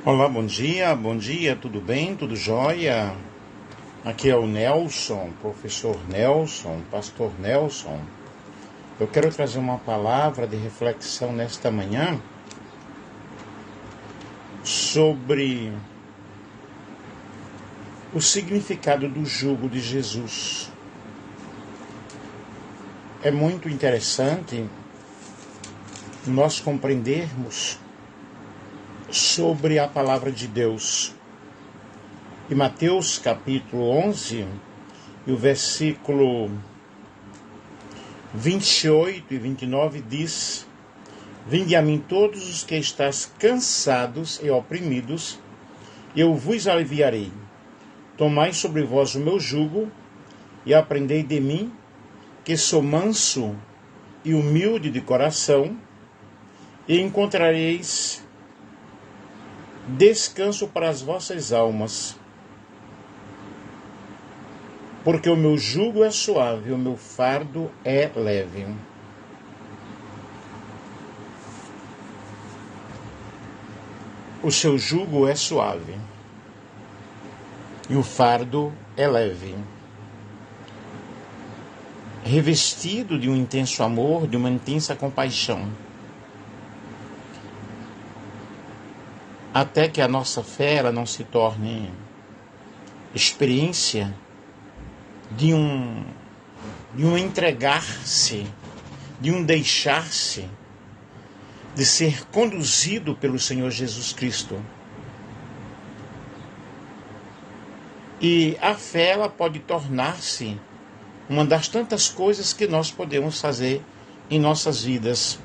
Olá, bom dia, tudo bem? Tudo jóia? Aqui é o Nelson, professor Nelson, pastor Nelson. Eu quero trazer uma palavra de reflexão nesta manhã sobre o significado do jugo de Jesus. É muito interessante nós compreendermos sobre a palavra de Deus. Em Mateus capítulo 11, e o versículo 28 e 29 diz: Vinde a mim todos os que estáis cansados e oprimidos, e eu vos aliviarei. Tomai sobre vós o meu jugo, e aprendei de mim, que sou manso e humilde de coração, e encontrareis descanso para as vossas almas. Porque o meu jugo é suave, o meu fardo é leve. O seu jugo é suave e o fardo é leve. Revestido de um intenso amor, de uma intensa compaixão. Até que a nossa fé ela não se torne experiência de um entregar-se, de um deixar-se, de ser conduzido pelo Senhor Jesus Cristo. E a fé ela pode tornar-se uma das tantas coisas que nós podemos fazer em nossas vidas.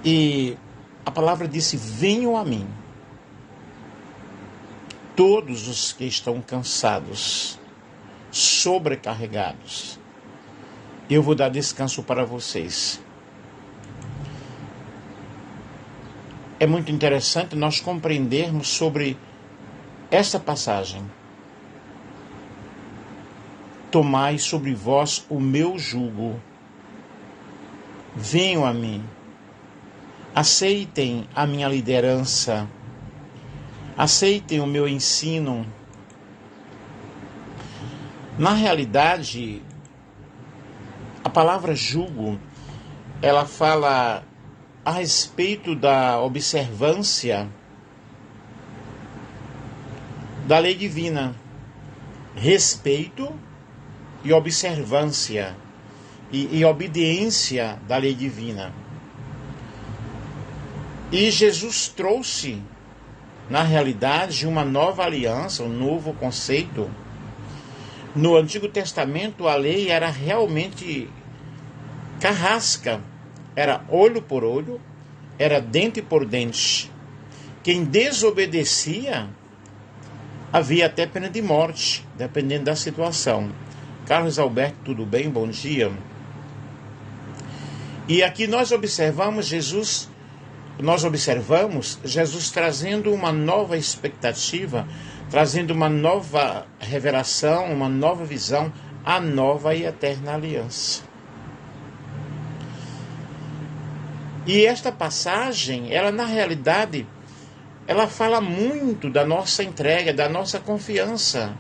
E a palavra disse: venham a mim, todos os que estão cansados, sobrecarregados, eu vou dar descanso para vocês. É muito interessante nós compreendermos sobre esta passagem. Tomai sobre vós o meu jugo, venham a mim, aceitem a minha liderança, aceitem o meu ensino. Na realidade, a palavra jugo, ela fala a respeito da observância da lei divina. Respeito e observância e obediência da lei divina. E Jesus trouxe, na realidade, uma nova aliança, um novo conceito. No Antigo Testamento, a lei era realmente carrasca. Era olho por olho, era dente por dente. Quem desobedecia, havia até pena de morte, dependendo da situação. Carlos Alberto, tudo bem? Bom dia. E aqui nós observamos Jesus trazendo uma nova expectativa, trazendo uma nova revelação, uma nova visão, a nova e eterna aliança. E esta passagem, ela na realidade, ela fala muito da nossa entrega, da nossa confiança.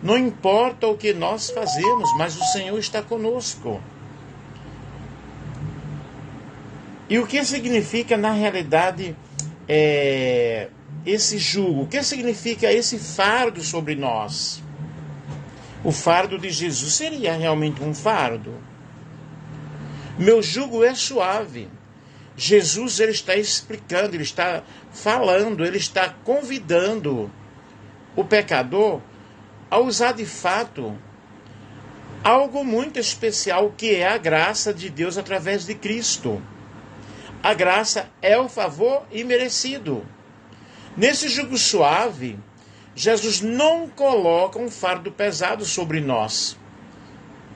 Não importa o que nós fazemos, mas o Senhor está conosco. E o que significa, na realidade, esse jugo? O que significa esse fardo sobre nós? O fardo de Jesus seria realmente um fardo. Meu jugo é suave. Jesus ele está explicando, ele está falando, ele está convidando o pecador a usar de fato algo muito especial, que é a graça de Deus através de Cristo. A graça é o favor imerecido. Nesse jugo suave, Jesus não coloca um fardo pesado sobre nós.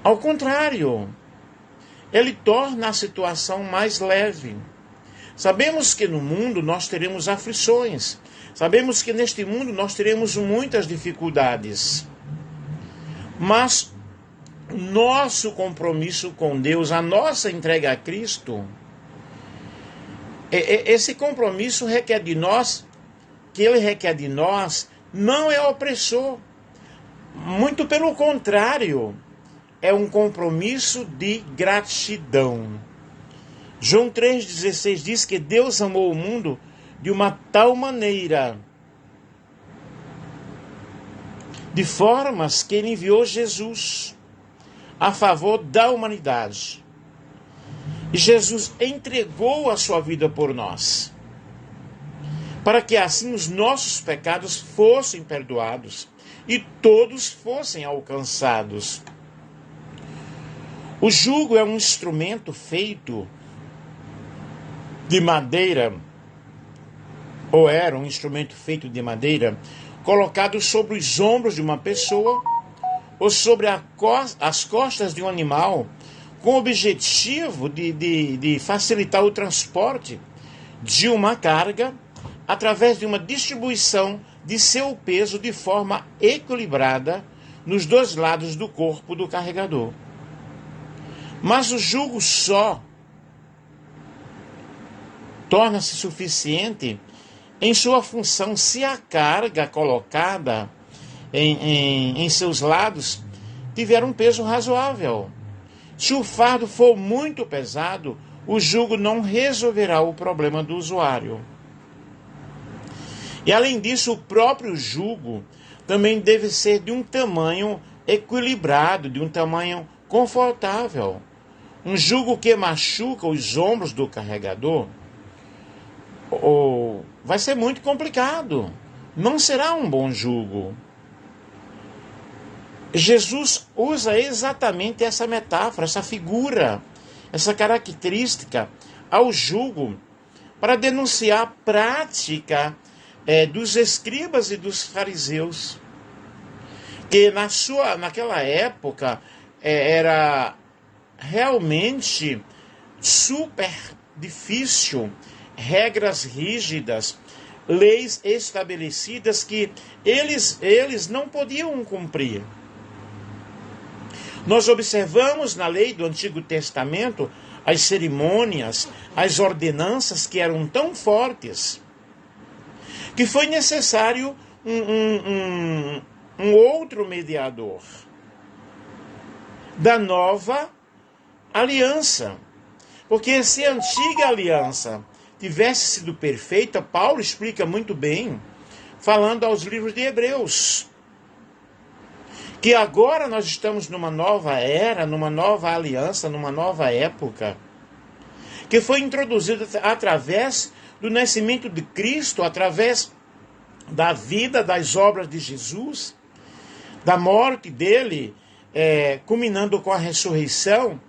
Ao contrário, ele torna a situação mais leve. Sabemos que no mundo nós teremos aflições. Sabemos que neste mundo nós teremos muitas dificuldades. Mas nosso compromisso com Deus, a nossa entrega a Cristo, Esse compromisso requer de nós, que ele requer de nós, não é opressor. Muito pelo contrário, é um compromisso de gratidão. João 3,16 diz que Deus amou o mundo de uma tal maneira, de formas que ele enviou Jesus a favor da humanidade. E Jesus entregou a sua vida por nós, para que assim os nossos pecados fossem perdoados e todos fossem alcançados. O jugo é um instrumento feito de madeira, ou era um instrumento feito de madeira, colocado sobre os ombros de uma pessoa ou sobre as costas de um animal, com o objetivo de facilitar o transporte de uma carga através de uma distribuição de seu peso de forma equilibrada nos dois lados do corpo do carregador. Mas o jugo só torna-se suficiente em sua função se a carga colocada em seus lados tiver um peso razoável. Se o fardo for muito pesado, o jugo não resolverá o problema do usuário. E além disso, o próprio jugo também deve ser de um tamanho equilibrado, de um tamanho confortável. Um jugo que machuca os ombros do carregador vai ser muito complicado. Não será um bom jugo. Jesus usa exatamente essa metáfora, essa figura, essa característica ao jugo para denunciar a prática dos escribas e dos fariseus, que naquela época era realmente super difícil, regras rígidas, leis estabelecidas que eles não podiam cumprir. Nós observamos na lei do Antigo Testamento as cerimônias, as ordenanças que eram tão fortes, que foi necessário um outro mediador da nova aliança. Porque se a antiga aliança tivesse sido perfeita, Paulo explica muito bem, falando aos livros de Hebreus, que agora nós estamos numa nova era, numa nova aliança, numa nova época, que foi introduzida através do nascimento de Cristo, através da vida, das obras de Jesus, da morte dele, culminando com a ressurreição,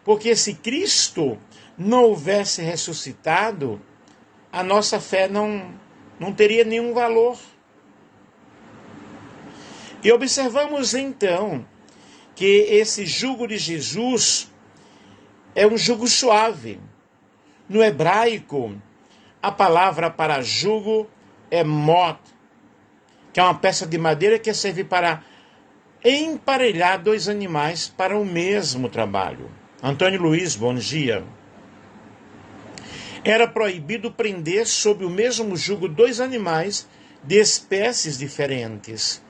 porque se Cristo não houvesse ressuscitado, a nossa fé não teria nenhum valor. E observamos então que esse jugo de Jesus é um jugo suave. No hebraico, a palavra para jugo é mot, que é uma peça de madeira que serve para emparelhar dois animais para o mesmo trabalho. Antônio Luiz, bom dia. Era proibido prender sob o mesmo jugo dois animais de espécies diferentes.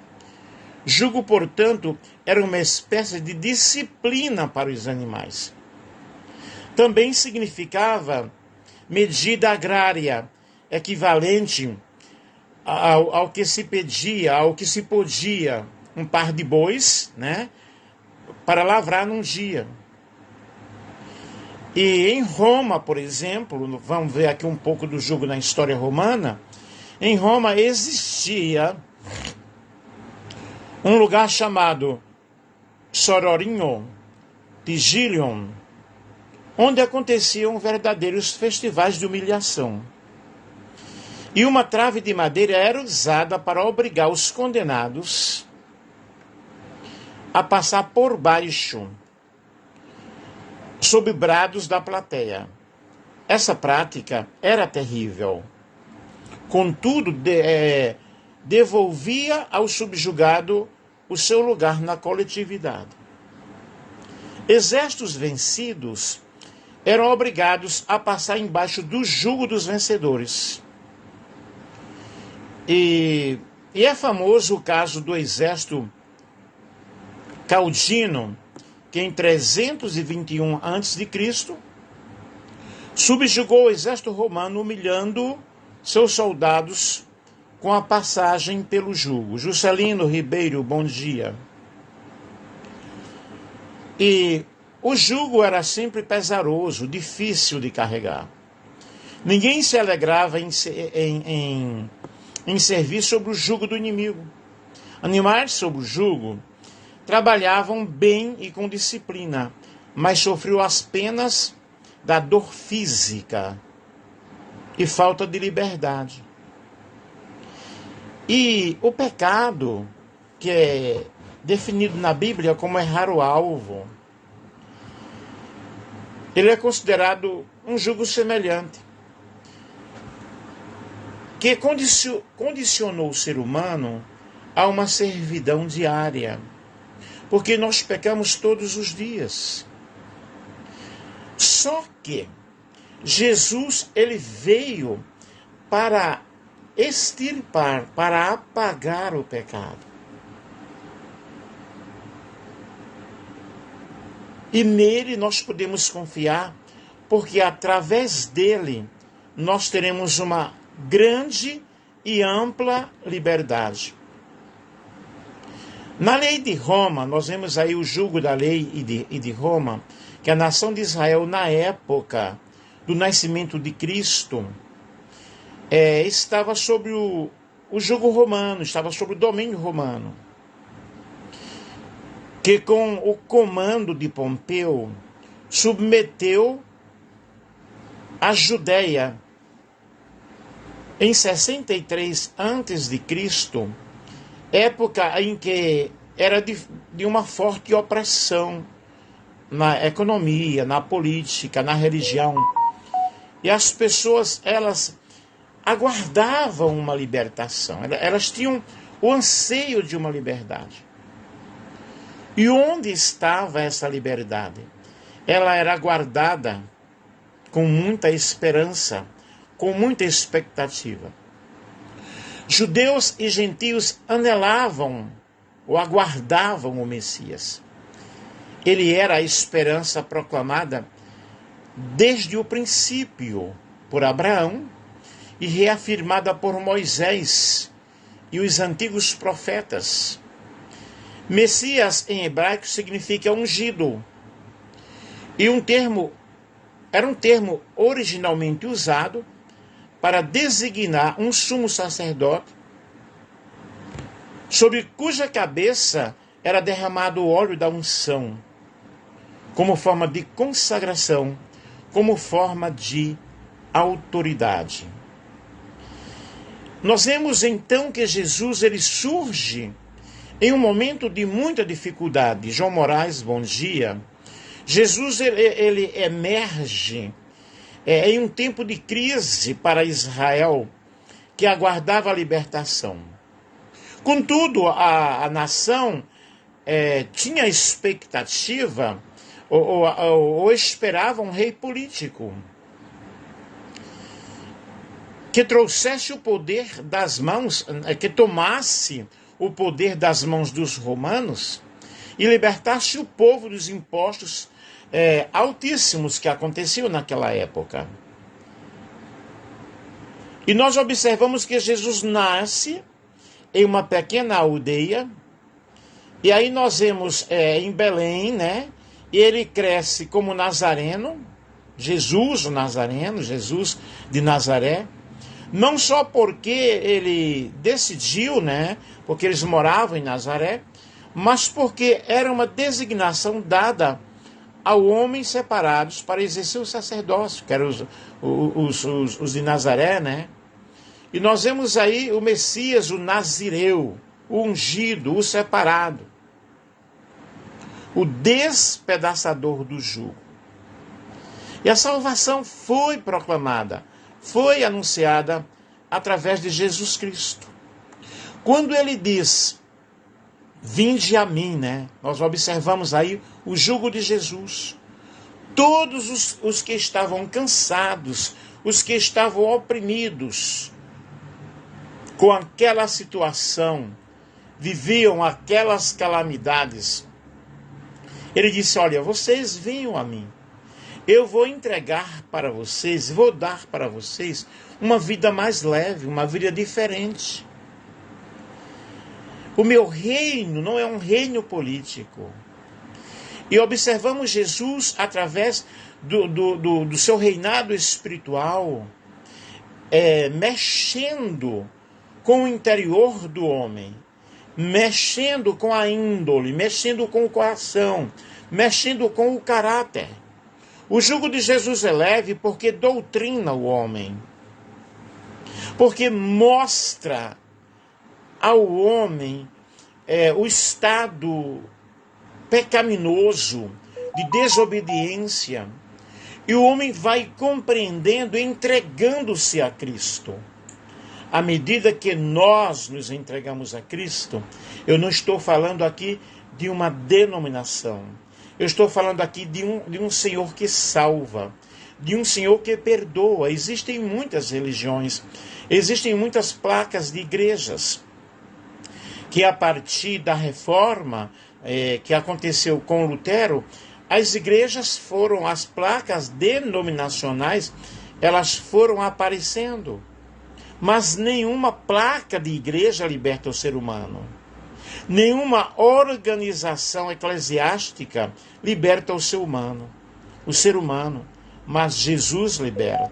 Jugo, portanto, era uma espécie de disciplina para os animais. Também significava medida agrária, equivalente ao que se pedia, ao que se podia, um par de bois, né, para lavrar num dia. E em Roma, por exemplo, vamos ver aqui um pouco do jugo na história romana, em Roma existia um lugar chamado Sororinho, Tigilion, onde aconteciam verdadeiros festivais de humilhação. E uma trave de madeira era usada para obrigar os condenados a passar por baixo, sob brados da plateia. Essa prática era terrível. Contudo, devolvia ao subjugado o seu lugar na coletividade. Exércitos vencidos eram obrigados a passar embaixo do jugo dos vencedores. E é famoso o caso do exército caldino, que em 321 a.C. subjugou o exército romano, humilhando seus soldados com a passagem pelo jugo. Juscelino Ribeiro, bom dia. E o jugo era sempre pesaroso, difícil de carregar. Ninguém se alegrava em servir sobre o jugo do inimigo. Animais sob o jugo trabalhavam bem e com disciplina, mas sofriam as penas da dor física e falta de liberdade. E o pecado, que é definido na Bíblia como errar o alvo, ele é considerado um jugo semelhante, que condicionou o ser humano a uma servidão diária, porque nós pecamos todos os dias. Só que Jesus, ele veio para extirpar, para apagar o pecado. E nele nós podemos confiar, porque através dele nós teremos uma grande e ampla liberdade. Na lei de Roma, nós vemos aí o jugo da lei e de Roma, que a nação de Israel, na época do nascimento de Cristo, estava sobre o jugo romano, estava sobre o domínio romano, que com o comando de Pompeu submeteu a Judéia em 63 a.C., época em que era de uma forte opressão na economia, na política, na religião. E as pessoas, elas aguardavam uma libertação, elas tinham o anseio de uma liberdade. E onde estava essa liberdade? Ela era aguardada com muita esperança, com muita expectativa. Judeus e gentios anelavam ou aguardavam o Messias. Ele era a esperança proclamada desde o princípio por Abraão e reafirmada por Moisés e os antigos profetas. Messias em hebraico significa ungido. E era um termo originalmente usado para designar um sumo sacerdote sobre cuja cabeça era derramado o óleo da unção, como forma de consagração, como forma de autoridade. Nós vemos então que Jesus, ele surge em um momento de muita dificuldade. João Moraes, bom dia. Jesus, ele emerge em um tempo de crise para Israel, que aguardava a libertação. Contudo, a nação tinha expectativa ou esperava um rei político que trouxesse o poder das mãos, que tomasse o poder das mãos dos romanos e libertasse o povo dos impostos altíssimos que aconteciam naquela época. E nós observamos que Jesus nasce em uma pequena aldeia, e aí nós vemos em Belém, né? E ele cresce como nazareno, Jesus o Nazareno, Jesus de Nazaré, não só porque ele decidiu, né? Porque eles moravam em Nazaré, mas porque era uma designação dada a homens separados para exercer o sacerdócio, que eram os de Nazaré, né? E nós vemos aí o Messias, o Nazireu, o ungido, o separado, o despedaçador do jugo. E a salvação foi proclamada, foi anunciada através de Jesus Cristo. Quando ele diz, vinde a mim, né? Nós observamos aí o jugo de Jesus. Todos os que estavam cansados, os que estavam oprimidos com aquela situação, viviam aquelas calamidades. Ele disse: olha, vocês venham a mim. Eu vou entregar para vocês, vou dar para vocês uma vida mais leve, uma vida diferente. O meu reino não é um reino político. E observamos Jesus através do seu reinado espiritual, mexendo com o interior do homem, mexendo com a índole, mexendo com o coração, mexendo com o caráter. O jugo de Jesus é leve porque doutrina o homem, porque mostra ao homem o estado pecaminoso de desobediência, e o homem vai compreendendo, entregando-se a Cristo. À medida que nós nos entregamos a Cristo, eu não estou falando aqui de uma denominação, eu estou falando aqui de um Senhor que salva, de um Senhor que perdoa. Existem muitas religiões, existem muitas placas de igrejas, que a partir da reforma que aconteceu com Lutero, as igrejas as placas denominacionais, elas foram aparecendo. Mas nenhuma placa de igreja liberta o ser humano. Nenhuma organização eclesiástica liberta o ser humano. Mas Jesus liberta.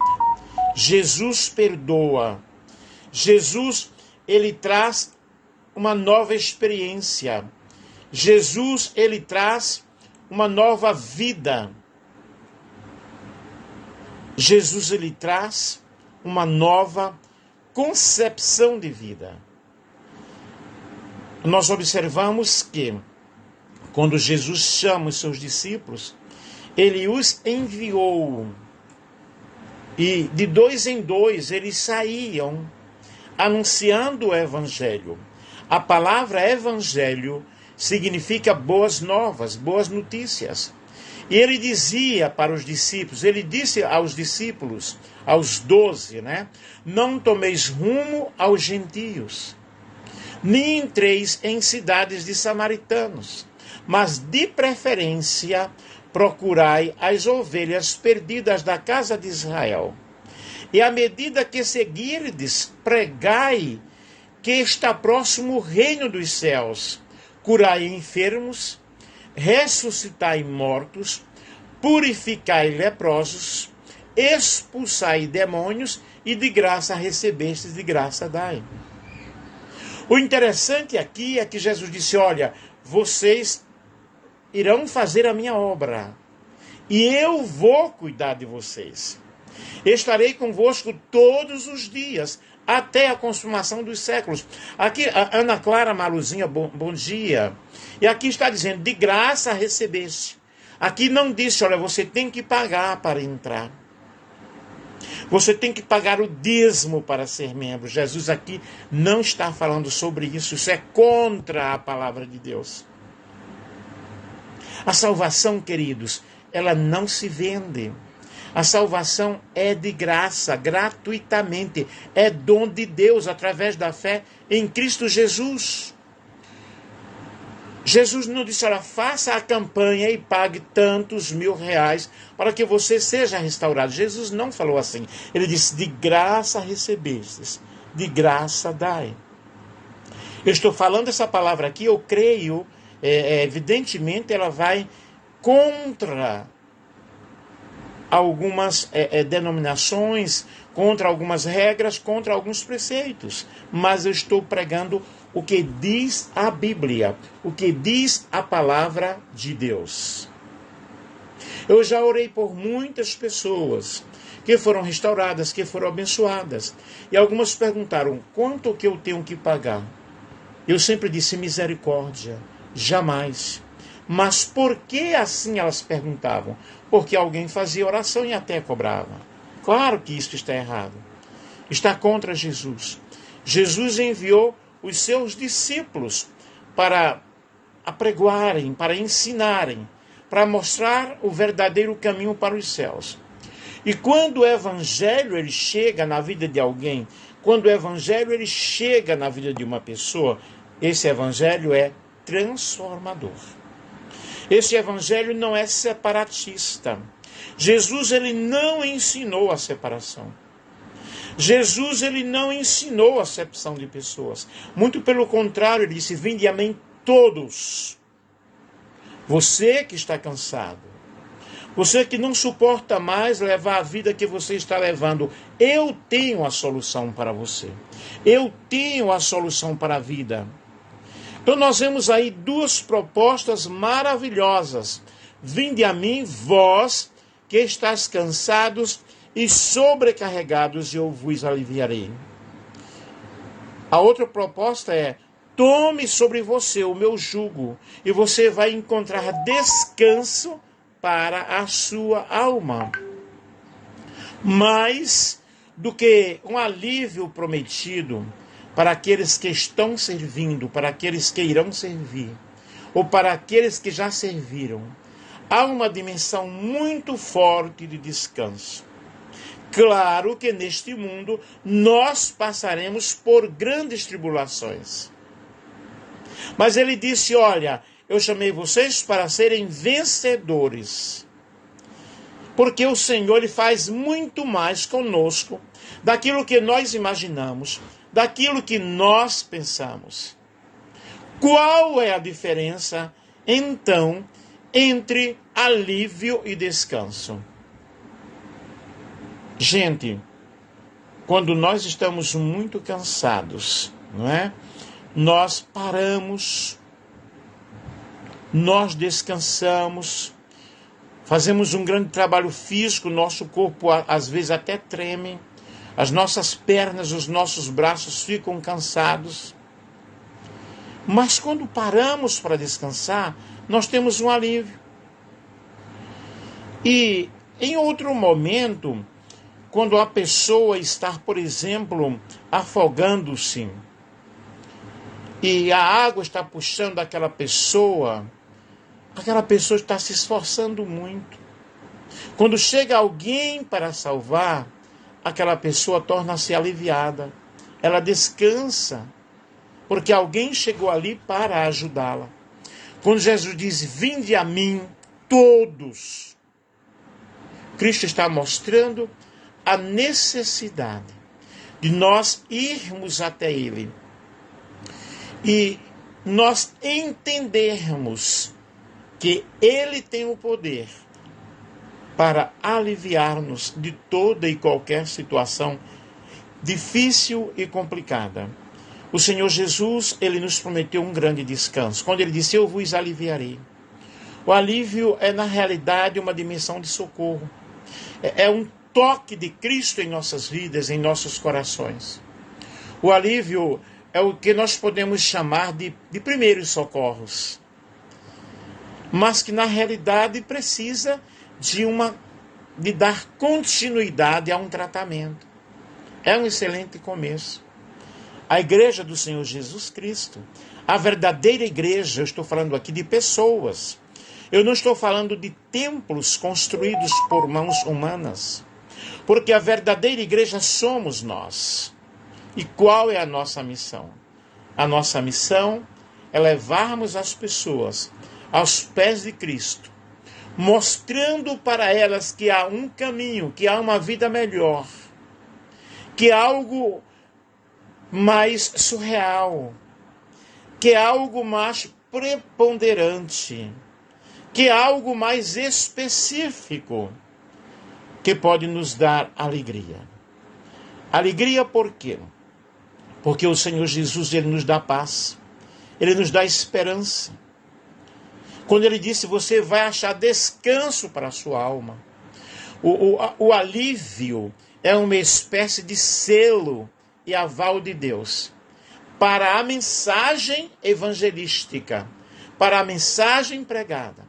Jesus perdoa. Jesus, ele traz uma nova experiência. Jesus, ele traz uma nova vida. Jesus, ele traz uma nova concepção de vida. Nós observamos que, quando Jesus chama os seus discípulos, ele os enviou. E de dois em dois eles saíam anunciando o evangelho. A palavra evangelho significa boas novas, boas notícias. E ele dizia para os discípulos, ele disse aos discípulos, aos 12, não tomeis rumo aos gentios, nem entreis em cidades de samaritanos, mas de preferência procurai as ovelhas perdidas da casa de Israel. E à medida que seguirdes, pregai que está próximo o reino dos céus, curai enfermos, ressuscitai mortos, purificai leprosos, expulsai demônios, e de graça recebestes, de graça dai. O interessante aqui é que Jesus disse: olha, vocês irão fazer a minha obra, e eu vou cuidar de vocês. Estarei convosco todos os dias, até a consumação dos séculos. Aqui, a Ana Clara Maluzinha, bom dia. E aqui está dizendo, de graça recebeste. Aqui não disse, olha, você tem que pagar para entrar. Você tem que pagar o dízimo para ser membro. Jesus aqui não está falando sobre isso. Isso é contra a palavra de Deus. A salvação, queridos, ela não se vende. A salvação é de graça, gratuitamente. É dom de Deus através da fé em Cristo Jesus. Jesus não disse, olha, faça a campanha e pague tantos R$1.000 para que você seja restaurado. Jesus não falou assim. Ele disse, de graça recebestes, de graça dai. Eu estou falando essa palavra aqui, eu creio, evidentemente ela vai contra algumas denominações, contra algumas regras, contra alguns preceitos. Mas eu estou pregando o que diz a Bíblia, o que diz a palavra de Deus. Eu já orei por muitas pessoas que foram restauradas, que foram abençoadas. E algumas perguntaram, quanto que eu tenho que pagar? Eu sempre disse, misericórdia, jamais. Mas por que assim elas perguntavam? Porque alguém fazia oração e até cobrava. Claro que isso está errado. Está contra Jesus. Jesus enviou os seus discípulos para apregoarem, para ensinarem, para mostrar o verdadeiro caminho para os céus. E quando o evangelho ele chega na vida de alguém, quando o evangelho ele chega na vida de uma pessoa, esse evangelho é transformador. Esse evangelho não é separatista. Jesus ele não ensinou a separação. Jesus ele não ensinou a acepção de pessoas. Muito pelo contrário, ele disse: vinde a mim todos. Você que está cansado, você que não suporta mais levar a vida que você está levando, eu tenho a solução para você. Eu tenho a solução para a vida. Então nós vemos aí duas propostas maravilhosas. Vinde a mim, vós que estáis cansados e sobrecarregados, e eu vos aliviarei. A outra proposta é: tome sobre você o meu jugo, e você vai encontrar descanso para a sua alma. Mais do que um alívio prometido para aqueles que estão servindo, para aqueles que irão servir, ou para aqueles que já serviram, há uma dimensão muito forte de descanso. Claro que neste mundo nós passaremos por grandes tribulações. Mas ele disse: olha, eu chamei vocês para serem vencedores. Porque o Senhor ele faz muito mais conosco daquilo que nós imaginamos, daquilo que nós pensamos. Qual é a diferença, então, entre alívio e descanso? Gente, quando nós estamos muito cansados, não é? Nós paramos, nós descansamos, fazemos um grande trabalho físico, nosso corpo às vezes até treme, as nossas pernas, os nossos braços ficam cansados. Mas quando paramos para descansar, nós temos um alívio. E em outro momento, quando a pessoa está, por exemplo, afogando-se, e a água está puxando aquela pessoa está se esforçando muito. Quando chega alguém para salvar, aquela pessoa torna-se aliviada. Ela descansa, porque alguém chegou ali para ajudá-la. Quando Jesus diz: vinde a mim todos, Cristo está mostrando a necessidade de nós irmos até Ele e nós entendermos que Ele tem o poder para aliviar-nos de toda e qualquer situação difícil e complicada. O Senhor Jesus, Ele nos prometeu um grande descanso, quando Ele disse: eu vos aliviarei. O alívio é, na realidade, uma dimensão de socorro. É um toque de Cristo em nossas vidas, em nossos corações. O alívio é o que nós podemos chamar de primeiros socorros, mas que na realidade precisa de dar continuidade a um tratamento. É um excelente começo. A igreja do Senhor Jesus Cristo, a verdadeira igreja, eu estou falando aqui de pessoas. Eu não estou falando de templos construídos por mãos humanas, porque a verdadeira igreja somos nós. E qual é a nossa missão? A nossa missão é levarmos as pessoas aos pés de Cristo, mostrando para elas que há um caminho, que há uma vida melhor, que há algo mais surreal, que há algo mais preponderante, que há algo mais específico, que pode nos dar alegria. Alegria por quê? Porque o Senhor Jesus, Ele nos dá paz, Ele nos dá esperança. Quando Ele disse: você vai achar descanso para a sua alma. O alívio é uma espécie de selo e aval de Deus para a mensagem evangelística, para a mensagem pregada,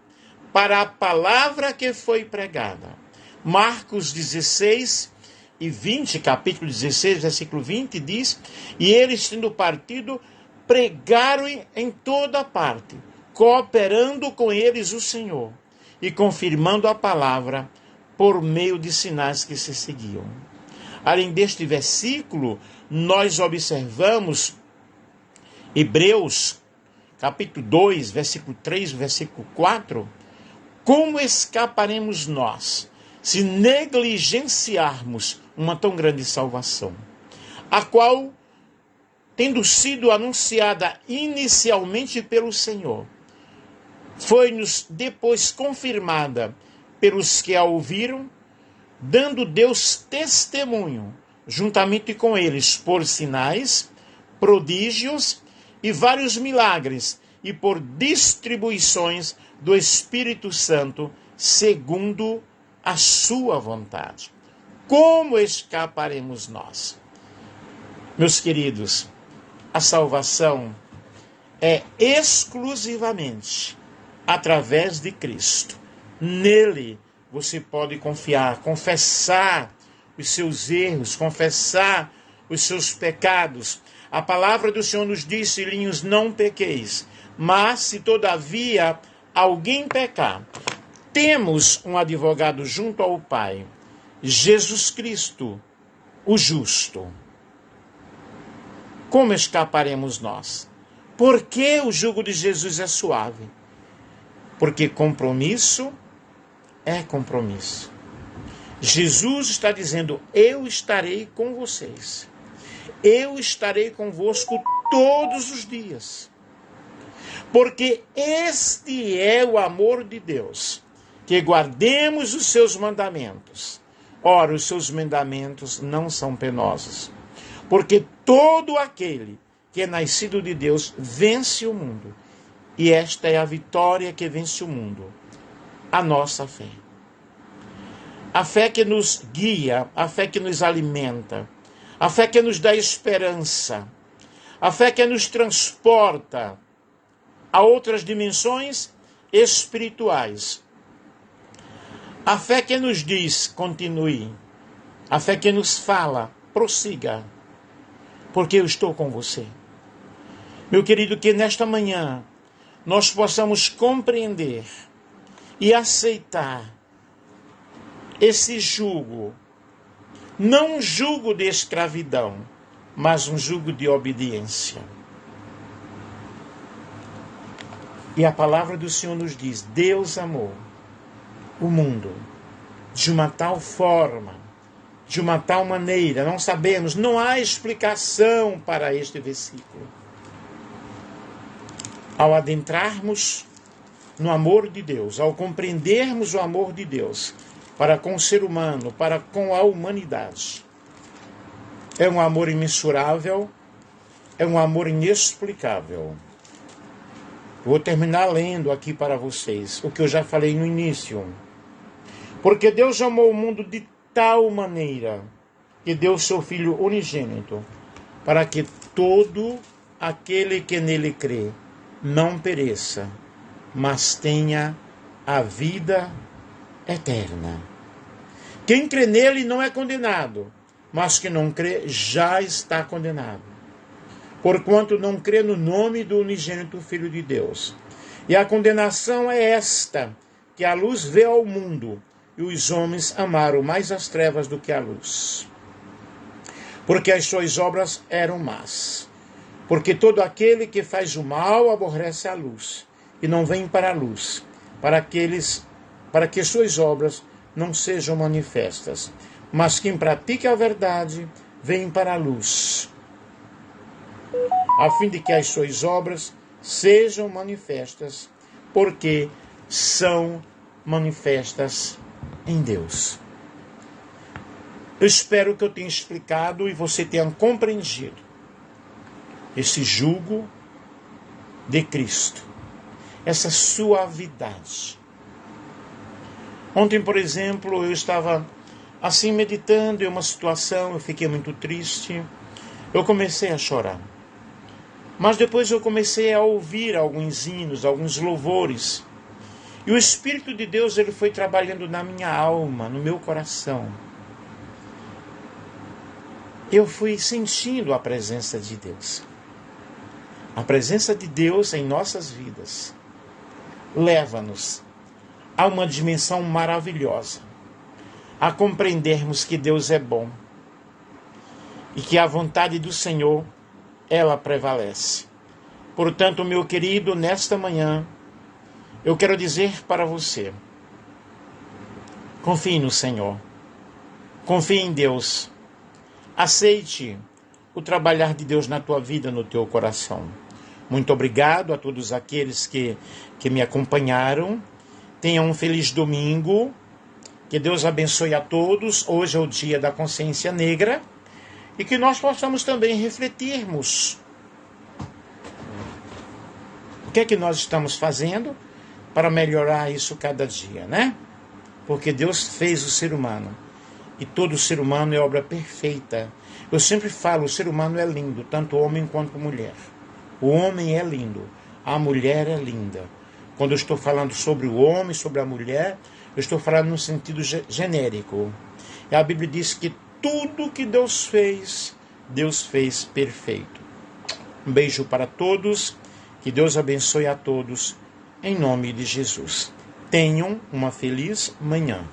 para a palavra que foi pregada. Marcos 16 e 20, capítulo 16, versículo 20, diz: e eles, tendo partido, pregaram em toda parte, cooperando com eles o Senhor, e confirmando a palavra por meio de sinais que se seguiam. Além deste versículo, nós observamos Hebreus, capítulo 2, versículo 3, versículo 4. Como escaparemos nós se negligenciarmos uma tão grande salvação, a qual, tendo sido anunciada inicialmente pelo Senhor, foi-nos depois confirmada pelos que a ouviram, dando Deus testemunho, juntamente com eles, por sinais, prodígios e vários milagres, e por distribuições do Espírito Santo, segundo a sua vontade. Como escaparemos nós? Meus queridos, a salvação é exclusivamente através de Cristo. Nele você pode confiar, confessar os seus erros, confessar os seus pecados. A palavra do Senhor nos diz, filhinhos, não pequeis. Mas se todavia alguém pecar, temos um advogado junto ao Pai, Jesus Cristo, o justo. Como escaparemos nós? Por que o jugo de Jesus é suave? Porque compromisso é compromisso. Jesus está dizendo, eu estarei com vocês. Eu estarei convosco todos os dias. Porque este é o amor de Deus, que guardemos os seus mandamentos. Ora, os seus mandamentos não são penosos. Porque todo aquele que é nascido de Deus vence o mundo. E esta é a vitória que vence o mundo, a nossa fé. A fé que nos guia, a fé que nos alimenta, a fé que nos dá esperança, a fé que nos transporta a outras dimensões espirituais. A fé que nos diz, continue. A fé que nos fala, prossiga, porque eu estou com você. Meu querido, que nesta manhã nós possamos compreender e aceitar esse jugo, não um jugo de escravidão, mas um jugo de obediência. E a palavra do Senhor nos diz, Deus amou o mundo de uma tal forma, de uma tal maneira, não sabemos, não há explicação para este versículo. Ao adentrarmos no amor de Deus, ao compreendermos o amor de Deus para com o ser humano, para com a humanidade, é um amor imensurável, é um amor inexplicável. Vou terminar lendo aqui para vocês o que eu já falei no início. Porque Deus amou o mundo de tal maneira que deu seu Filho unigênito, para que todo aquele que nele crê não pereça, mas tenha a vida eterna. Quem crê nele não é condenado, mas quem não crê já está condenado, porquanto não crê no nome do unigênito Filho de Deus. E a condenação é esta, que a luz veio ao mundo, e os homens amaram mais as trevas do que a luz, porque as suas obras eram más. Porque todo aquele que faz o mal aborrece a luz, e não vem para a luz, para que suas obras não sejam manifestas. Mas quem pratica a verdade, vem para a luz, a fim de que as suas obras sejam manifestas, porque são manifestas em Deus. Eu espero que eu tenha explicado e você tenha compreendido esse jugo de Cristo, essa suavidade. Ontem, por exemplo, eu estava assim meditando em uma situação, eu fiquei muito triste, eu comecei a chorar. Mas depois eu comecei a ouvir alguns hinos, alguns louvores. E o Espírito de Deus, ele foi trabalhando na minha alma, no meu coração. Eu fui sentindo a presença de Deus. A presença de Deus em nossas vidas leva-nos há uma dimensão maravilhosa a compreendermos que Deus é bom e que a vontade do Senhor, ela prevalece. Portanto, meu querido, nesta manhã, eu quero dizer para você, confie no Senhor, confie em Deus, aceite o trabalhar de Deus na tua vida, no teu coração. Muito obrigado a todos aqueles que me acompanharam. Tenham um feliz domingo. Que Deus abençoe a todos. Hoje é o dia da consciência negra. E que nós possamos também refletirmos. O que é que nós estamos fazendo para melhorar isso cada dia, né? Porque Deus fez o ser humano. E todo ser humano é obra perfeita. Eu sempre falo, o ser humano é lindo, tanto homem quanto mulher. O homem é lindo, a mulher é linda. Quando eu estou falando sobre o homem, sobre a mulher, eu estou falando no sentido genérico. E a Bíblia diz que tudo que Deus fez perfeito. Um beijo para todos, que Deus abençoe a todos, em nome de Jesus. Tenham uma feliz manhã.